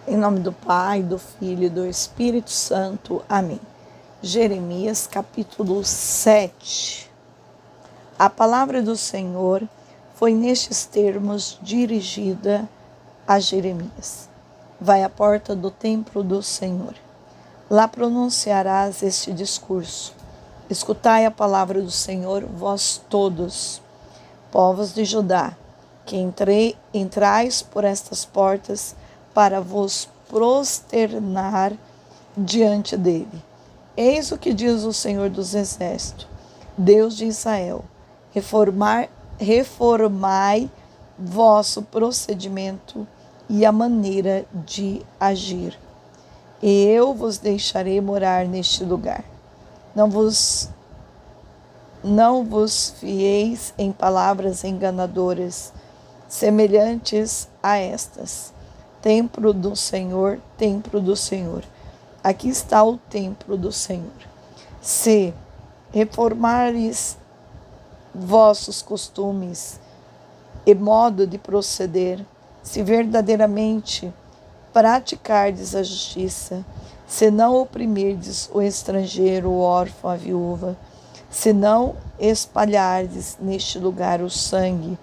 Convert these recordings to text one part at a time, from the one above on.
Em nome do Pai, do Filho e do Espírito Santo. Amém. Jeremias capítulo 7. A palavra do Senhor foi nestes termos dirigida a Jeremias. Vai à porta do templo do Senhor. Lá pronunciarás este discurso. Escutai a palavra do Senhor, vós todos, povos de Judá, que entrais por estas portas para vos prosternar diante dele. Eis o que diz o Senhor dos Exércitos, Deus de Israel: reformai vosso procedimento e a maneira de agir, e eu vos deixarei morar neste lugar. Não vos fieis em palavras enganadoras, semelhantes a estas. Templo do Senhor, templo do Senhor. Aqui está o templo do Senhor. Se reformares vossos costumes e modo de proceder, se verdadeiramente praticardes a justiça, se não oprimirdes o estrangeiro, o órfão, a viúva, se não espalhardes neste lugar o sangue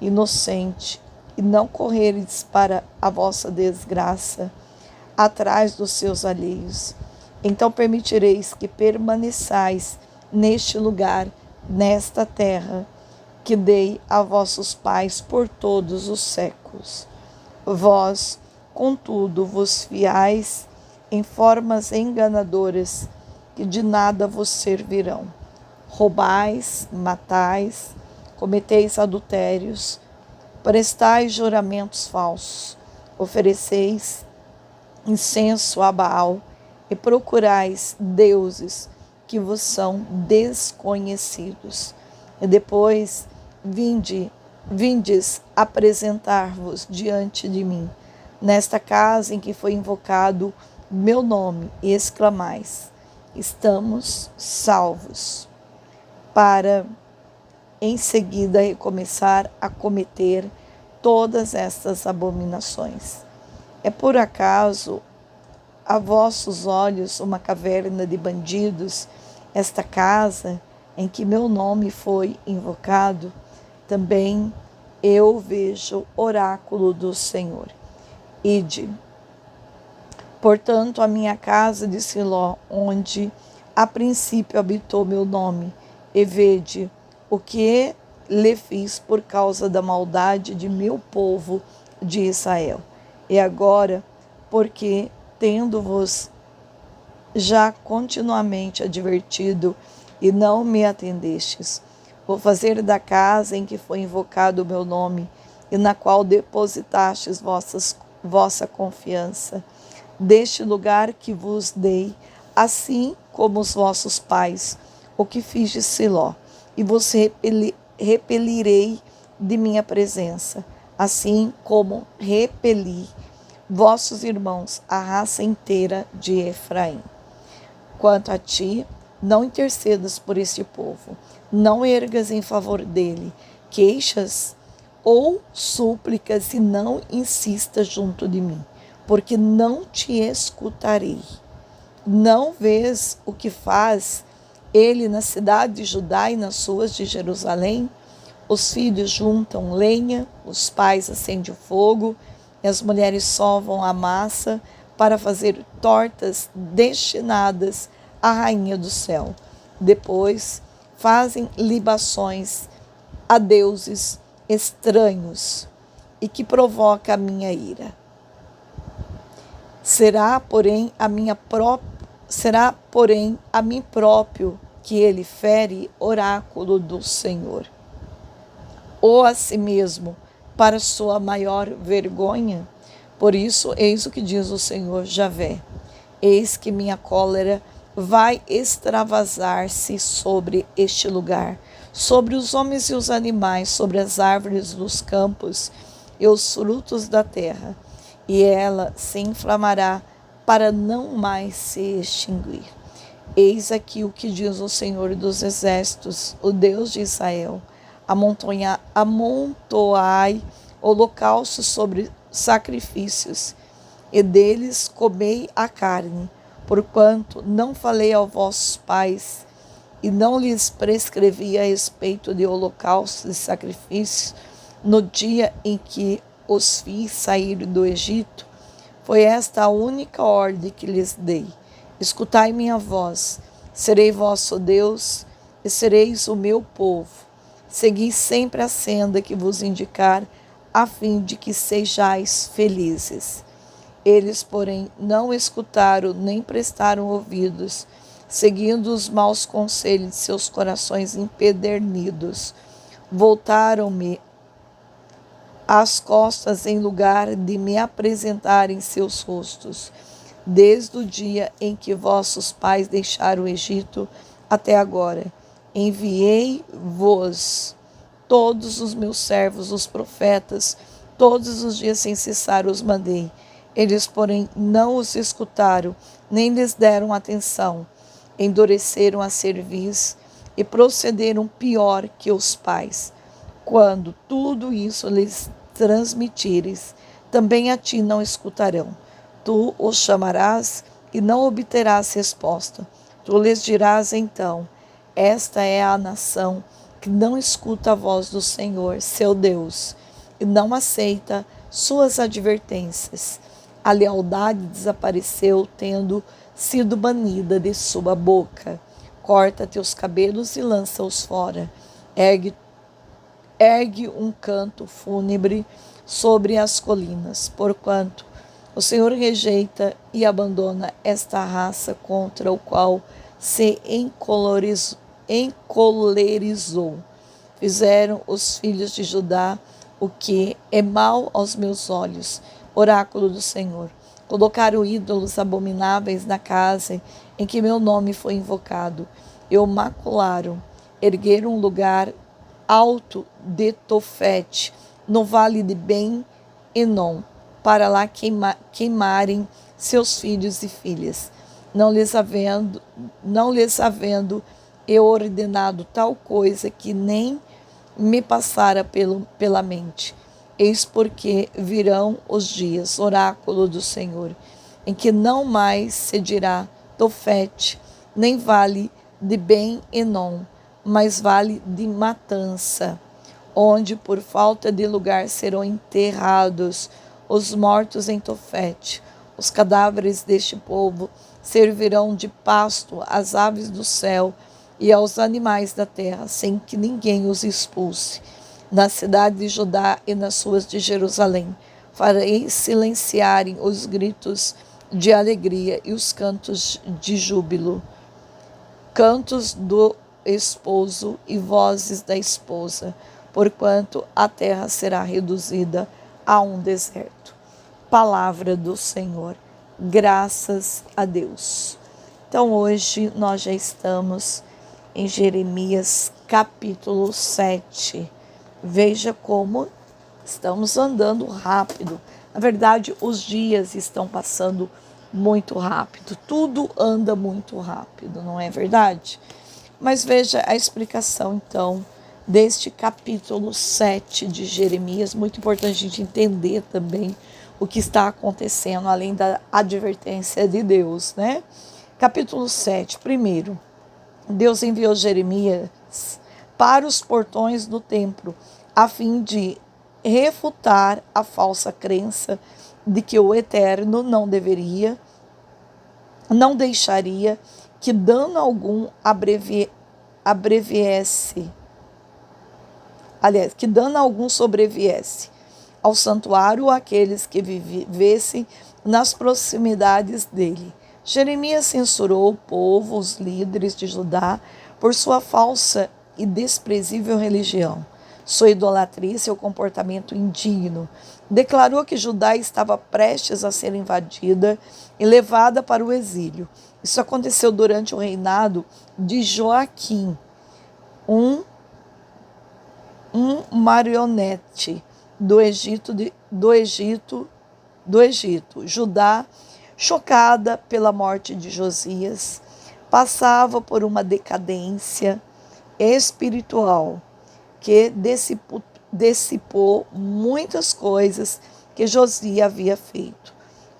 inocente, e não correres para a vossa desgraça atrás dos seus alheios, então permitireis que permaneçais neste lugar, nesta terra, que dei a vossos pais por todos os séculos. Vós, contudo, vos fiais em formas enganadoras, que de nada vos servirão. Roubais, matais, cometeis adultérios, prestais juramentos falsos, ofereceis incenso a Baal e procurais deuses que vos são desconhecidos. E depois vindes apresentar-vos diante de mim, nesta casa em que foi invocado meu nome, e exclamais: estamos salvos, para em seguida recomeçar a cometer todas estas abominações. É por acaso a vossos olhos uma caverna de bandidos, esta casa em que meu nome foi invocado? Também eu vejo oráculo do Senhor. Ide, portanto, a minha casa de Siló, onde a princípio habitou meu nome, e vede o que lhe fiz por causa da maldade de meu povo de Israel. E agora, porque, tendo-vos já continuamente advertido e não me atendestes, vou fazer da casa em que foi invocado o meu nome e na qual depositastes vossa confiança, deste lugar que vos dei, assim como os vossos pais, o que fiz de Siló, e vos repelirei de minha presença, assim como repeli vossos irmãos, a raça inteira de Efraim. Quanto a ti, não intercedas por este povo, não ergas em favor dele queixas ou súplicas, e não insistas junto de mim, porque não te escutarei. Não vês o que faz ele na cidade de Judá e nas ruas de Jerusalém? Os filhos juntam lenha, os pais acendem o fogo, e as mulheres sovam a massa para fazer tortas destinadas à rainha do céu. Depois fazem libações a deuses estranhos, e que provoca a minha ira. Será, porém, a mim próprio que ele fere, oráculo do Senhor, ou a si mesmo, para sua maior vergonha? Por isso, eis o que diz o Senhor Javé: eis que minha cólera vai extravasar-se sobre este lugar, sobre os homens e os animais, sobre as árvores dos campos e os frutos da terra, e ela se inflamará para não mais se extinguir. Eis aqui o que diz o Senhor dos Exércitos, o Deus de Israel: amontoai holocaustos sobre sacrifícios, e deles comei a carne, porquanto não falei aos vossos pais, e não lhes prescrevi a respeito de holocaustos e sacrifícios, no dia em que os fiz sair do Egito. Foi esta a única ordem que lhes dei. Escutai minha voz, serei vosso Deus, e sereis o meu povo. Segui sempre a senda que vos indicar, a fim de que sejais felizes. Eles, porém, não escutaram nem prestaram ouvidos, seguindo os maus conselhos de seus corações empedernidos. Voltaram-me as costas em lugar de me apresentarem seus rostos. Desde o dia em que vossos pais deixaram o Egito até agora, enviei-vos todos os meus servos, os profetas, todos os dias sem cessar os mandei. Eles, porém, não os escutaram, nem lhes deram atenção. Endureceram a cerviz e procederam pior que os pais. Quando tudo isso lhes transmitires, também a ti não escutarão. Tu os chamarás e não obterás resposta. Tu lhes dirás então: esta é a nação que não escuta a voz do Senhor, seu Deus, e não aceita suas advertências. A lealdade desapareceu, tendo sido banida de sua boca. Corta teus cabelos e lança-os fora. Ergue um canto fúnebre sobre as colinas, porquanto o Senhor rejeita e abandona esta raça contra o qual se encolerizou. Fizeram os filhos de Judá o que é mal aos meus olhos, oráculo do Senhor. Colocaram ídolos abomináveis na casa em que meu nome foi invocado, e o macularam. Ergueram um lugar alto de Tofete, no vale de Ben-Enom, para lá queimarem seus filhos e filhas. Não lhes havendo eu ordenado tal coisa que nem me passara pela mente. Eis porque virão os dias, oráculo do Senhor, em que não mais se dirá Tofete, nem vale de Ben-Enom, mas vale de matança, onde por falta de lugar serão enterrados os mortos em Tofete. Os cadáveres deste povo servirão de pasto às aves do céu e aos animais da terra, sem que ninguém os expulse. Na cidade de Judá e nas ruas de Jerusalém farei silenciarem os gritos de alegria e os cantos de júbilo, cantos do esposo e vozes da esposa, porquanto a terra será reduzida a um deserto. Palavra do Senhor. Graças a Deus. Então hoje nós já estamos em Jeremias capítulo 7. Veja como estamos andando rápido. Na verdade, os dias estão passando muito rápido. Tudo anda muito rápido, não é verdade? Mas veja a explicação, então, deste capítulo 7 de Jeremias. Muito importante a gente entender também o que está acontecendo, além da advertência de Deus, né? Capítulo 7, primeiro, Deus enviou Jeremias para os portões do templo, a fim de refutar a falsa crença de que o Eterno não deixaria que dano algum que dano algum sobreviesse ao santuário àqueles que vivessem nas proximidades dele. Jeremias censurou o povo, os líderes de Judá, por sua falsa e desprezível religião, sua idolatria e seu comportamento indigno. Declarou que Judá estava prestes a ser invadida e levada para o exílio. Isso aconteceu durante o reinado de Joaquim, um marionete do Egito. Judá, chocada pela morte de Josias, passava por uma decadência espiritual que dissipou muitas coisas que Josias havia feito.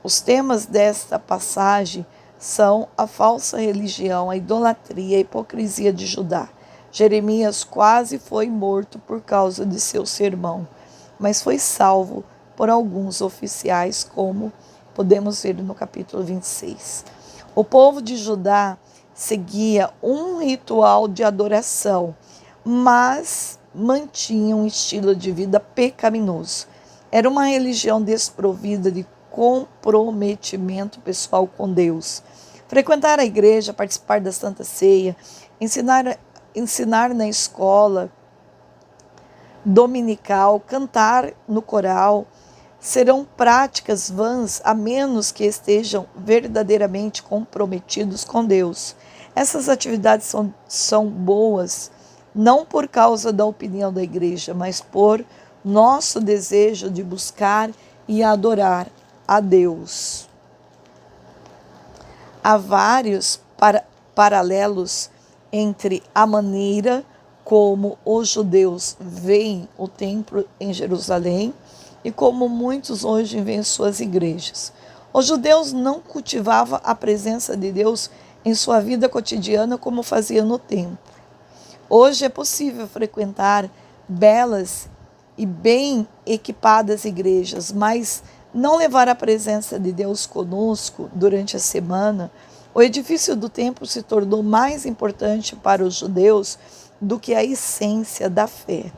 Os temas desta passagem são a falsa religião, a idolatria, a hipocrisia de Judá. Jeremias quase foi morto por causa de seu sermão, mas foi salvo por alguns oficiais, como podemos ver no capítulo 26. O povo de Judá seguia um ritual de adoração, mas mantinha um estilo de vida pecaminoso. Era uma religião desprovida de comprometimento pessoal com Deus. Frequentar a igreja, participar da Santa Ceia, ensinar na escola dominical, cantar no coral, serão práticas vãs a menos que estejam verdadeiramente comprometidos com Deus. Essas atividades são boas não por causa da opinião da igreja, mas por nosso desejo de buscar e adorar a Deus. Há vários paralelos entre a maneira como os judeus veem o templo em Jerusalém e como muitos hoje veem suas igrejas. Os judeus não cultivavam a presença de Deus em sua vida cotidiana como faziam no templo. Hoje é possível frequentar belas e bem equipadas igrejas, mas não levar a presença de Deus conosco durante a semana. O edifício do templo se tornou mais importante para os judeus do que a essência da fé.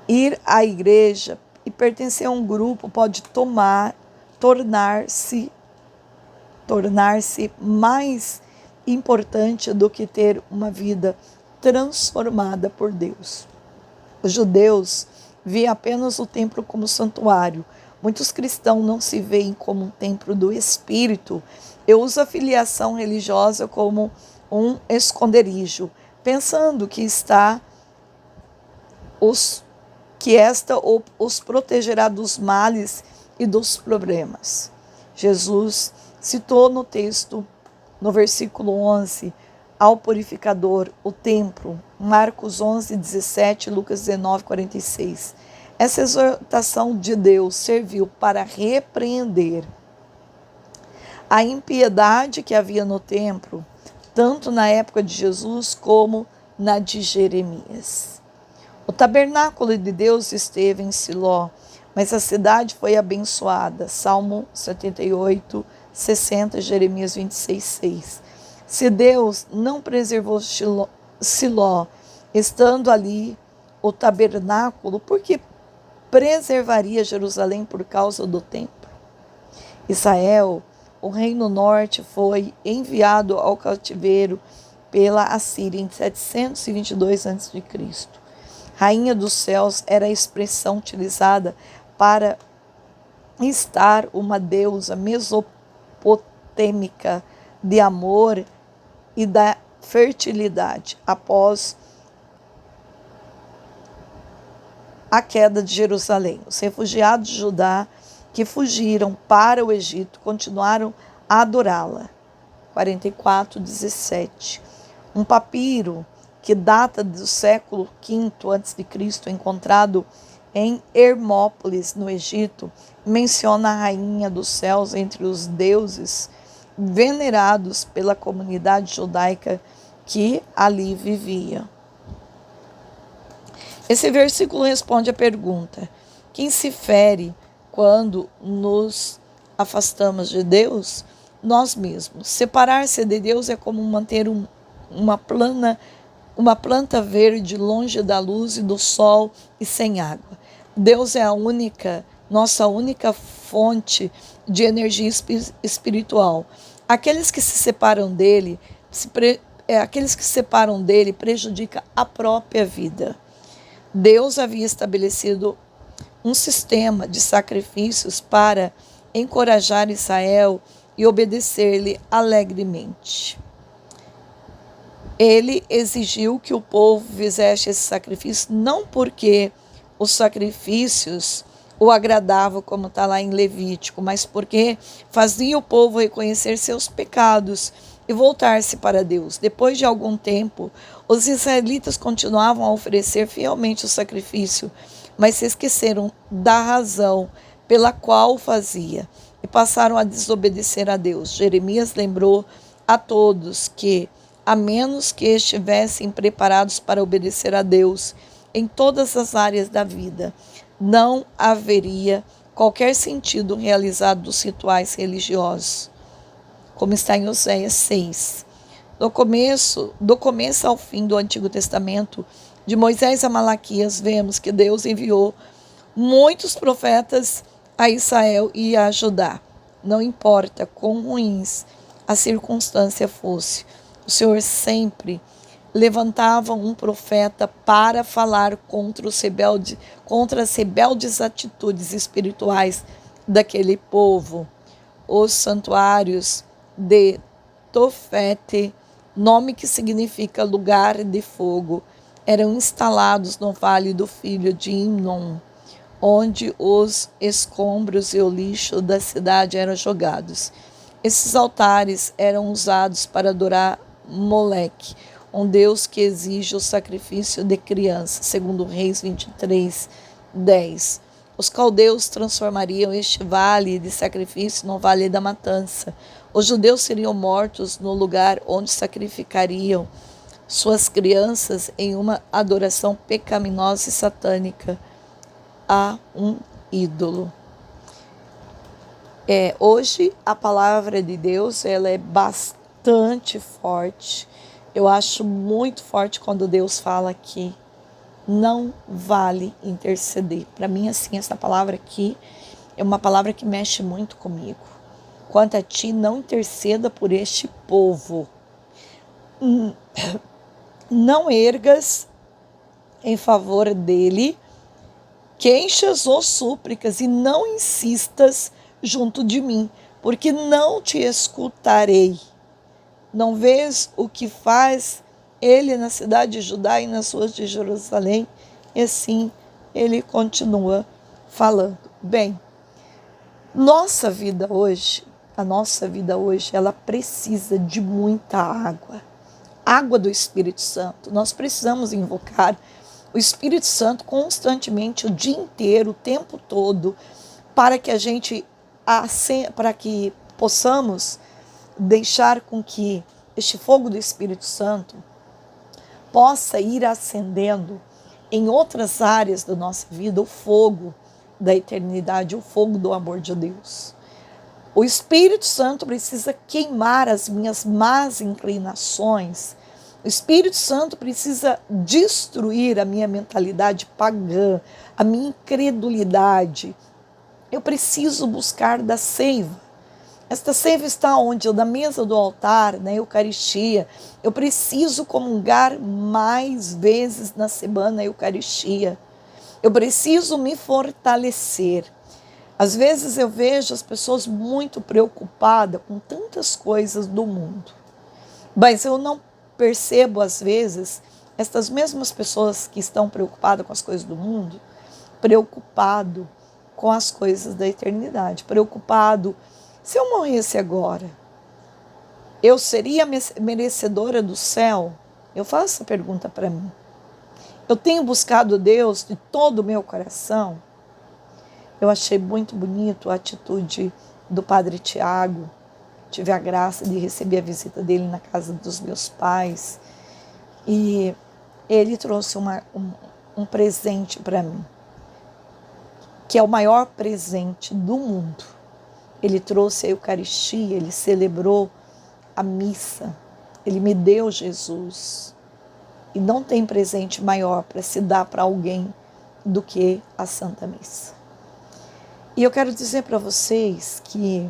Ir à igreja e pertencer a um grupo pode tornar-se mais importante do que ter uma vida transformada por Deus. Os judeus veem apenas o templo como santuário. Muitos cristãos não se veem como um templo do Espírito e usam a filiação religiosa como um esconderijo, pensando que esta os protegerá dos males e dos problemas. Jesus citou no texto, no versículo 11, ao purificador, o templo, Marcos 11, 17, Lucas 19, 46. Essa exortação de Deus serviu para repreender a impiedade que havia no templo, tanto na época de Jesus como na de Jeremias. O tabernáculo de Deus esteve em Siló, mas a cidade foi abençoada. Salmo 78, 60, Jeremias 26, 6. Se Deus não preservou Siló, estando ali o tabernáculo, por que preservaria Jerusalém por causa do templo? Israel, o reino norte, foi enviado ao cativeiro pela Assíria em 722 a.C. Rainha dos céus era a expressão utilizada para estar uma deusa mesopotâmica de amor e da fertilidade após a queda de Jerusalém. Os refugiados de Judá que fugiram para o Egito continuaram a adorá-la. 44:17. Um papiro que data do século V a.C., encontrado em Hermópolis, no Egito, menciona a rainha dos céus entre os deuses venerados pela comunidade judaica que ali vivia. Esse versículo responde à pergunta: quem se fere quando nos afastamos de Deus? Nós mesmos. Separar-se de Deus é como manter uma planta verde longe da luz e do sol e sem água. Deus é nossa única fonte de energia espiritual. Aqueles que se separam dele prejudicam a própria vida. Deus havia estabelecido um sistema de sacrifícios para encorajar Israel e obedecer-lhe alegremente. Ele exigiu que o povo fizesse esse sacrifício não porque os sacrifícios o agradavam, como está lá em Levítico, mas porque fazia o povo reconhecer seus pecados e voltar-se para Deus. Depois de algum tempo, os israelitas continuavam a oferecer fielmente o sacrifício, mas se esqueceram da razão pela qual o fazia, e passaram a desobedecer a Deus. Jeremias lembrou a todos que, a menos que estivessem preparados para obedecer a Deus em todas as áreas da vida, não haveria qualquer sentido realizado dos rituais religiosos, como está em Oséias 6. Do começo ao fim do Antigo Testamento, de Moisés a Malaquias, vemos que Deus enviou muitos profetas a Israel e a Judá. Não importa quão ruins a circunstância fosse, o Senhor sempre levantava um profeta para falar contra as rebeldes atitudes espirituais daquele povo. Os santuários de Tofete, nome que significa lugar de fogo, eram instalados no vale do filho de Hinnom, onde os escombros e o lixo da cidade eram jogados. Esses altares eram usados para adorar Moleque, um deus que exige o sacrifício de crianças, segundo Reis 23, 10. Os caldeus transformariam este vale de sacrifício no vale da matança. Os judeus seriam mortos no lugar onde sacrificariam suas crianças em uma adoração pecaminosa e satânica a um ídolo. Hoje a palavra de Deus ela é bastante forte. Eu acho muito forte quando Deus fala que não vale interceder. Para mim, assim, essa palavra aqui é uma palavra que mexe muito comigo. Quanto a ti, não interceda por este povo. Não ergas em favor dele queixas ou súplicas e não insistas junto de mim, porque não te escutarei. Não vês o que faz ele na cidade de Judá e nas ruas de Jerusalém? E assim ele continua falando. Bem, a nossa vida hoje, ela precisa de muita água. Água do Espírito Santo. Nós precisamos invocar o Espírito Santo constantemente, o dia inteiro, o tempo todo, para que possamos deixar com que este fogo do Espírito Santo possa ir acendendo em outras áreas da nossa vida o fogo da eternidade, o fogo do amor de Deus. O Espírito Santo precisa queimar as minhas más inclinações. O Espírito Santo precisa destruir a minha mentalidade pagã, a minha incredulidade. Eu preciso buscar da seiva. Esta seiva está onde? Na mesa do altar, na Eucaristia. Eu preciso comungar mais vezes na semana na Eucaristia. Eu preciso me fortalecer. Às vezes eu vejo as pessoas muito preocupadas com tantas coisas do mundo. Mas eu não percebo, às vezes, estas mesmas pessoas que estão preocupadas com as coisas do mundo, preocupado com as coisas da eternidade, preocupado. Se eu morresse agora, eu seria merecedora do céu? Eu faço essa pergunta para mim. Eu tenho buscado Deus de todo o meu coração? Eu achei muito bonito a atitude do Padre Tiago. Tive a graça de receber a visita dele na casa dos meus pais. E ele trouxe um presente para mim, que é o maior presente do mundo. Ele trouxe a Eucaristia, ele celebrou a missa, ele me deu Jesus. E não tem presente maior para se dar para alguém do que a Santa Missa. E eu quero dizer para vocês que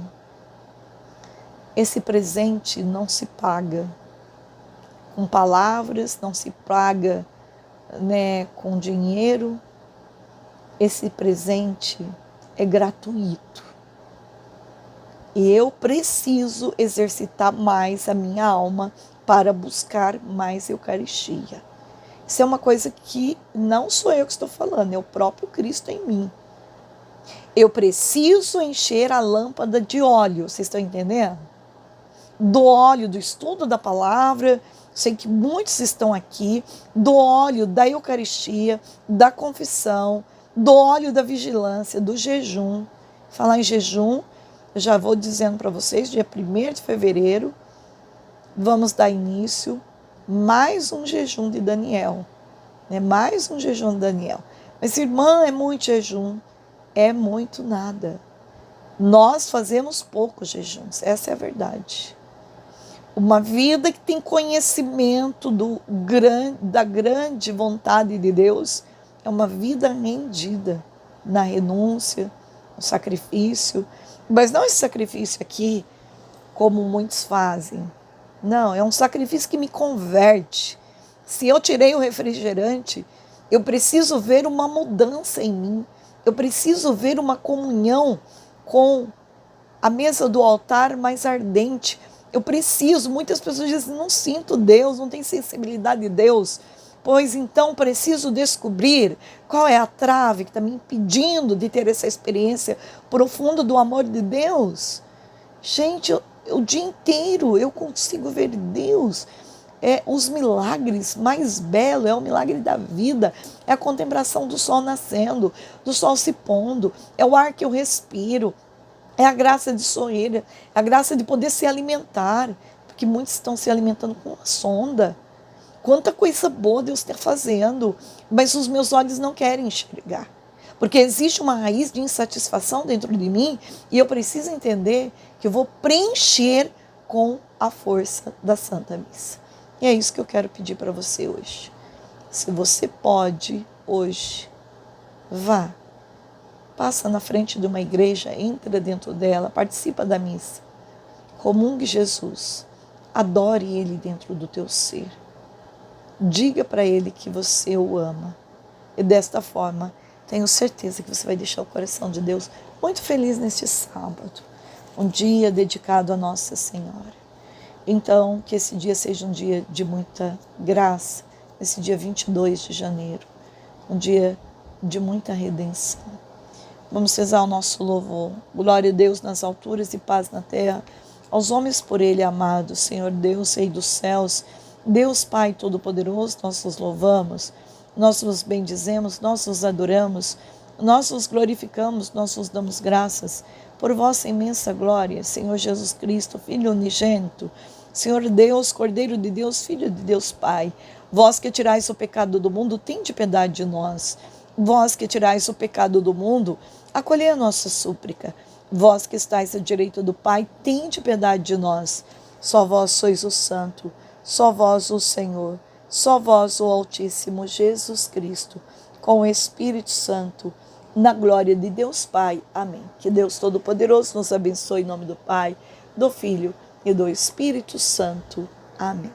esse presente não se paga com palavras, não se paga, com dinheiro. Esse presente é gratuito. E eu preciso exercitar mais a minha alma para buscar mais Eucaristia. Isso é uma coisa que não sou eu que estou falando, é o próprio Cristo em mim. Eu preciso encher a lâmpada de óleo, vocês estão entendendo? Do óleo do estudo da palavra, sei que muitos estão aqui, do óleo da Eucaristia, da confissão, do óleo da vigilância, do jejum. Falar em jejum, eu já vou dizendo para vocês, dia 1º de fevereiro, vamos dar início mais um jejum de Daniel. Né? Mais um jejum de Daniel. Mas, irmã, é muito jejum. É muito nada. Nós fazemos poucos jejuns, essa é a verdade. Uma vida que tem conhecimento da grande vontade de Deus é uma vida rendida na renúncia, no sacrifício. Mas não esse sacrifício aqui, como muitos fazem. Não, é um sacrifício que me converte. Se eu tirei o refrigerante, eu preciso ver uma mudança em mim. Eu preciso ver uma comunhão com a mesa do altar mais ardente. Eu preciso, muitas pessoas dizem, não sinto Deus, não tenho sensibilidade de Deus. Pois então preciso descobrir qual é a trave que está me impedindo de ter essa experiência profunda do amor de Deus. Gente, o dia inteiro eu consigo ver Deus. Os milagres mais belos, é o milagre da vida, é a contemplação do sol nascendo, do sol se pondo, é o ar que eu respiro, é a graça de sorrir, é a graça de poder se alimentar, porque muitos estão se alimentando com uma sonda. Quanta coisa boa Deus está fazendo, mas os meus olhos não querem enxergar. Porque existe uma raiz de insatisfação dentro de mim e eu preciso entender que eu vou preencher com a força da Santa Missa. E é isso que eu quero pedir para você hoje. Se você pode, hoje, vá. Passa na frente de uma igreja, entra dentro dela, participa da missa. Comungue Jesus. Adore Ele dentro do teu ser. Diga para Ele que você o ama. E desta forma, tenho certeza que você vai deixar o coração de Deus muito feliz neste sábado. Um dia dedicado a Nossa Senhora. Então, que esse dia seja um dia de muita graça. Esse dia 22 de janeiro. Um dia de muita redenção. Vamos rezar o nosso louvor. Glória a Deus nas alturas e paz na terra. Aos homens por Ele amados. Senhor Deus, Rei dos céus. Deus Pai Todo-Poderoso, nós os louvamos. Nós os bendizemos, nós os adoramos. Nós os glorificamos, nós os damos graças. Por vossa imensa glória, Senhor Jesus Cristo, Filho unigênito. Senhor Deus, Cordeiro de Deus, Filho de Deus Pai. Vós que tirais o pecado do mundo, tende piedade de nós. Vós que tirais o pecado do mundo, acolhei a nossa súplica. Vós que estáis à direita do Pai, tende piedade de nós. Só vós sois o Santo, só vós o Senhor, só vós o Altíssimo Jesus Cristo, com o Espírito Santo, na glória de Deus Pai. Amém. Que Deus Todo-Poderoso nos abençoe em nome do Pai, do Filho e do Espírito Santo. Amém.